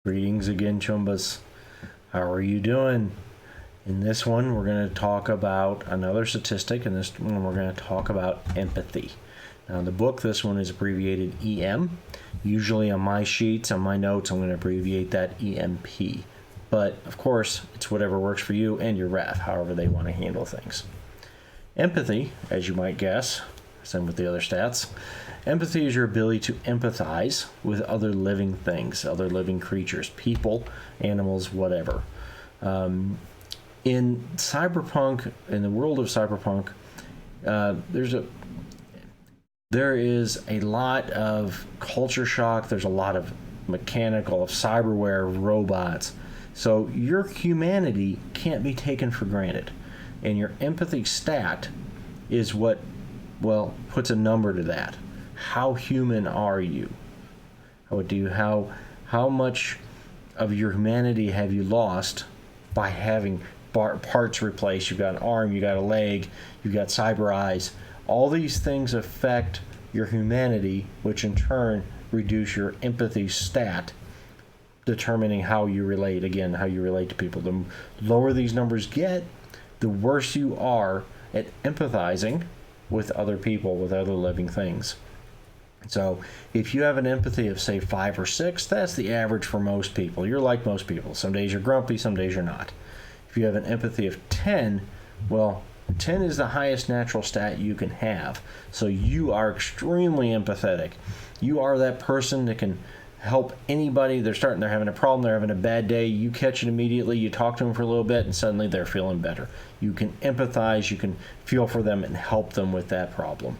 Greetings again, Chumbas. How are you doing? In this one, we're going to talk about another statistic, and this one we're going to talk about empathy. Now, in the book, this one is abbreviated EM. Usually on my sheets, on my notes, I'm going to abbreviate that EMP. But, of course, it's whatever works for you and your ref, however they want to handle things. Empathy, as you might guess, same with the other stats, empathy is your ability to empathize with other living things, other living creatures, people, animals, whatever. In Cyberpunk, in the world of Cyberpunk, there is a lot of culture shock. There's a lot of mechanical, of cyberware, robots. So your humanity can't be taken for granted. And your empathy stat is what, well, puts a number to that. How human are you? How much of your humanity have you lost by having parts replaced? You've got an arm, you got a leg, you've got cyber eyes. All these things affect your humanity, which in turn reduce your empathy stat, determining how you relate, again, how you relate to people. The lower these numbers get, the worse you are at empathizing with other people, with other living things. So if you have an empathy of, say, 5 or 6, that's the average for most people. You're like most people. Some days you're grumpy, some days you're not. If you have an empathy of 10, well, 10 is the highest natural stat you can have. So you are extremely empathetic. You are that person that can help anybody. They're having a problem, they're having a bad day. You catch it immediately, you talk to them for a little bit, and suddenly they're feeling better. You can empathize, you can feel for them and help them with that problem.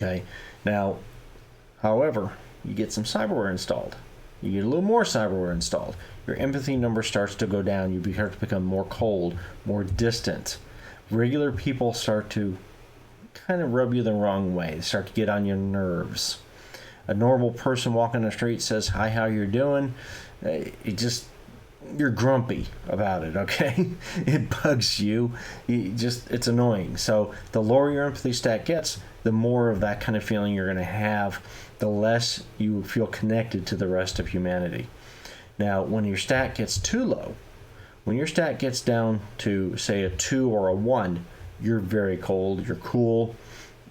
Okay, now, however, you get some cyberware installed. You get a little more cyberware installed. Your empathy number starts to go down. You start to become more cold, more distant. Regular people start to kind of rub you the wrong way. They start to get on your nerves. A normal person walking the street says, "Hi, how you doing?" You're grumpy about it, okay? It bugs you. It's annoying. So the lower your empathy stat gets, the more of that kind of feeling you're going to have, the less you feel connected to the rest of humanity. Now, when your stat gets too low, when your stat gets down to, say, a 2 or a 1, you're very cold, you're cool,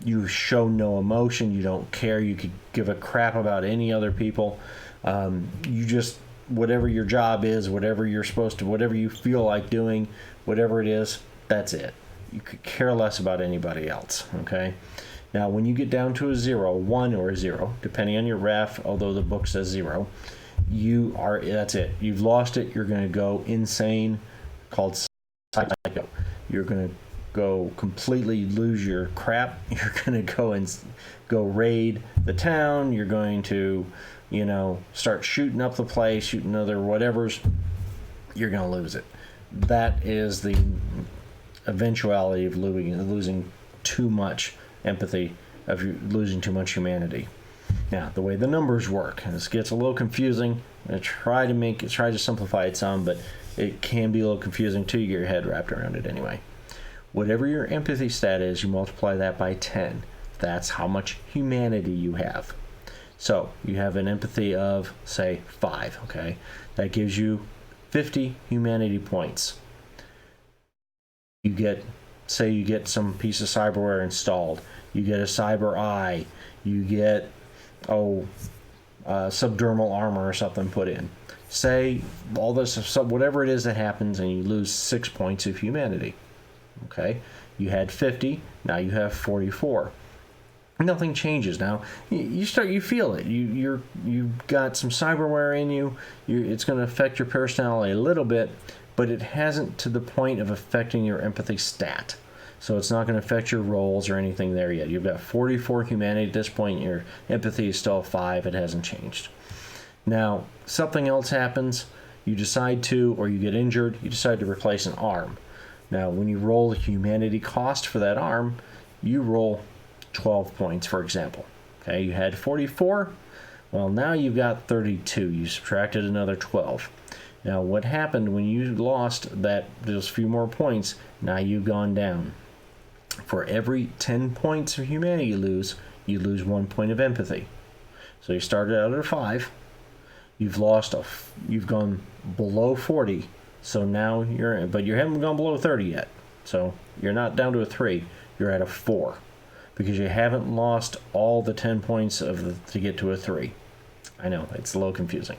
you show no emotion, you don't care, you could give a crap about any other people. You just, whatever your job is, whatever you're supposed to, whatever you feel like doing, whatever it is, that's it. You could care less about anybody else, okay? Now, when you get down to a 0, 1 or a 0, depending on your ref, although the book says 0, that's it. You've lost it. You're going to go insane, called psycho. You're going to go completely lose your crap. You're going to go raid the town. You're going to, start shooting up the place, shooting other whatevers. You're going to lose it. That is the eventuality of losing too much empathy, of losing too much humanity. Now, the way the numbers work, and this gets a little confusing. I try to simplify it some, but it can be a little confusing till you get your head wrapped around it anyway. Whatever your empathy stat is, you multiply that by 10. That's how much humanity you have. So you have an empathy of, say, 5, okay? That gives you 50 humanity points. You get some piece of cyberware installed. You get a cyber eye. You get, subdermal armor or something put in. Say all this, whatever it is that happens, and you lose 6 points of humanity. Okay, you had 50, now you have 44. Nothing changes. Now you feel it. You've got some cyberware in you. It's going to affect your personality a little bit, but it hasn't to the point of affecting your empathy stat. So it's not going to affect your rolls or anything there yet. You've got 44 humanity at this point. Your empathy is still 5. It hasn't changed. Now, something else happens. You decide to, or you get injured, you decide to replace an arm. Now, when you roll the humanity cost for that arm, you roll 12 points, for example. Okay, you had 44. Well, now you've got 32. You subtracted another 12. Now, what happened when you lost those few more points, now you've gone down. For every 10 points of humanity you lose 1 point of empathy. So you started out at a 5. you've gone below 40. So now but you haven't gone below 30 yet. So you're not down to a 3. You're at a 4 because you haven't lost all the 10 points to get to a 3. I know it's a little confusing.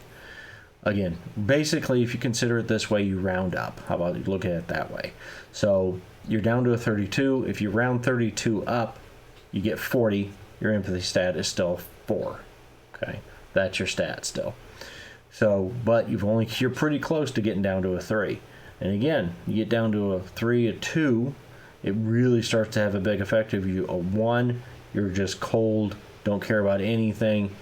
Again, basically, if you consider it this way, you round up. How about you look at it that way? So you're down to a 32. If you round 32 up, you get 40. Your empathy stat is still 4. Okay, that's your stat still. So, but you're pretty close to getting down to a 3. And again, you get down to a 3, a 2, it really starts to have a big effect of you. A 1, you're just cold, don't care about anything.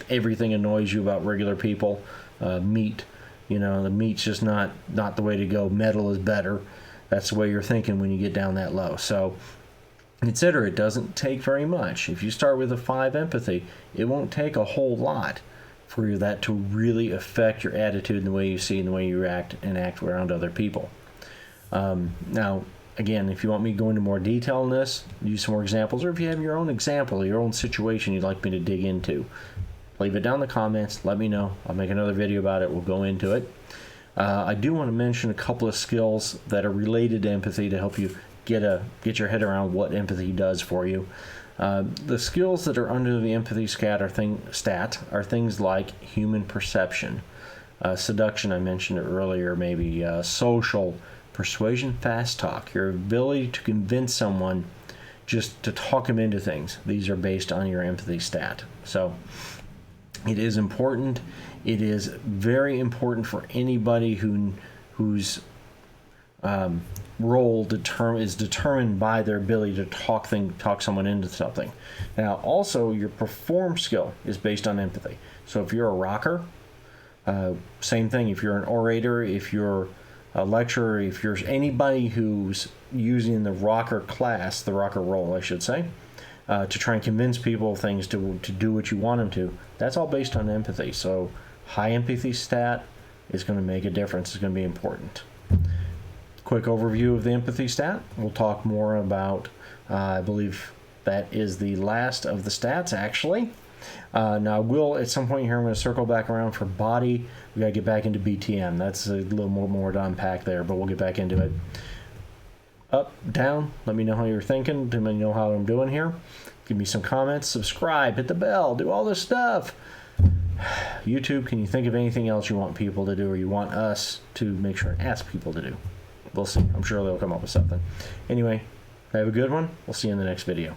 Everything annoys you about regular people. Meat, the meat's just not the way to go. Metal is better. That's the way you're thinking when you get down that low. So consider it doesn't take very much. If you start with a 5 empathy, it won't take a whole lot for that to really affect your attitude and the way you see and the way you act around other people. Now, again, if you want me to go into more detail on this, use some more examples, or if you have your own example, your own situation you'd like me to dig into, leave it down in the comments. Let me know. I'll make another video about it. We'll go into it. I do want to mention a couple of skills that are related to empathy to help you get your head around what empathy does for you. The skills that are under the empathy stat are things like human perception, seduction, I mentioned it earlier, maybe social, persuasion, fast talk, your ability to convince someone just to talk them into things. These are based on your empathy stat. So it is important. It is very important for anybody whose role is determined by their ability to talk someone into something. Now, also, your perform skill is based on empathy. So if you're a rocker, same thing. If you're an orator, if you're a lecturer, if you're anybody who's using the rocker class, the rocker role, I should say, to try and convince people things to do what you want them to, that's all based on empathy. So high empathy stat is going to make a difference. It's going to be important. Quick overview of the empathy stat. We'll talk more about, I believe that is the last of the stats, actually. Now, at some point here, I'm going to circle back around for body. We got to get back into BTM. That's a little more to unpack there, but we'll get back into it. Up, down, let me know how you're thinking. Let me know how I'm doing here. Give me some comments, subscribe, hit the bell, do all this stuff. YouTube, can you think of anything else you want people to do or you want us to make sure and ask people to do? We'll see. I'm sure they'll come up with something. Anyway, have a good one. We'll see you in the next video.